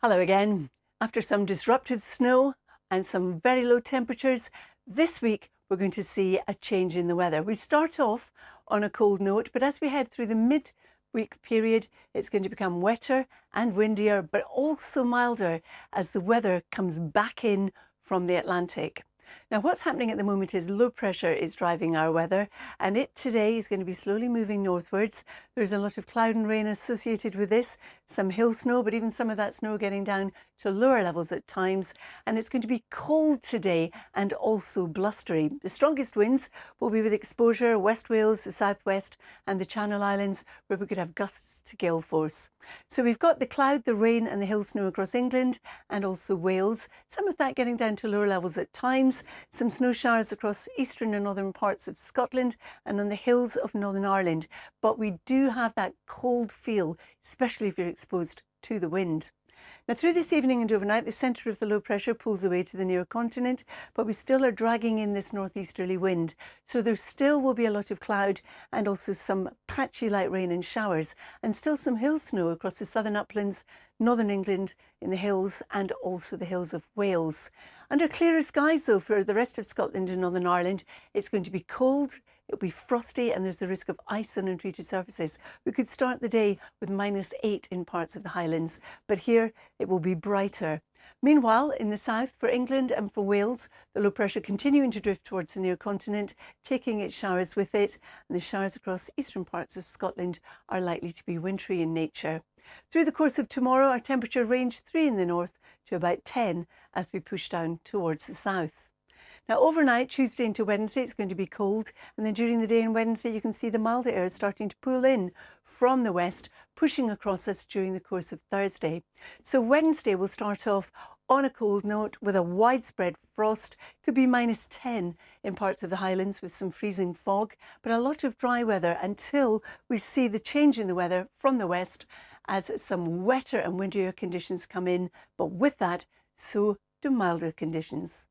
Hello again. After some disruptive snow and some very low temperatures, this week we're going to see a change in the weather. We start off on a cold note, but as we head through the mid-week period, it's going to become wetter and windier, but also milder as the weather comes back in from the Atlantic. Now, what's happening at the moment is low pressure is driving our weather, and it today is going to be slowly moving northwards. There's a lot of cloud and rain associated with this, some hill snow, but even some of that snow getting down to lower levels at times. And it's going to be cold today and also blustery. The strongest winds will be with exposure West Wales, the southwest and the Channel Islands, where we could have gusts to gale force. So we've got the cloud, the rain and the hill snow across England and also Wales. Some of that getting down to lower levels at times. Some snow showers across eastern and northern parts of Scotland and on the hills of Northern Ireland. But we do have that cold feel, especially if you're exposed to the wind. Now, through this evening and overnight, the centre of the low pressure pulls away to the near continent, but we still are dragging in this northeasterly wind. So there still will be a lot of cloud and also some patchy light rain and showers, and still some hill snow across the southern uplands, northern England, in the hills and also the hills of Wales. Under clearer skies, though, for the rest of Scotland and Northern Ireland, it's going to be cold. It'll be frosty and there's a risk of ice on untreated surfaces. We could start the day with -8 in parts of the Highlands, but here it will be brighter. Meanwhile, in the south, for England and for Wales, the low pressure continuing to drift towards the near continent, taking its showers with it, and the showers across eastern parts of Scotland are likely to be wintry in nature. Through the course of tomorrow, our temperature range 3 in the north to about 10 as we push down towards the south. Now, overnight, Tuesday into Wednesday, it's going to be cold. And then during the day on Wednesday, you can see the milder air starting to pull in from the west, pushing across us during the course of Thursday. So Wednesday will start off on a cold note with a widespread frost. Could be -10 in parts of the Highlands with some freezing fog, but a lot of dry weather until we see the change in the weather from the west as some wetter and windier conditions come in. But with that, so do milder conditions.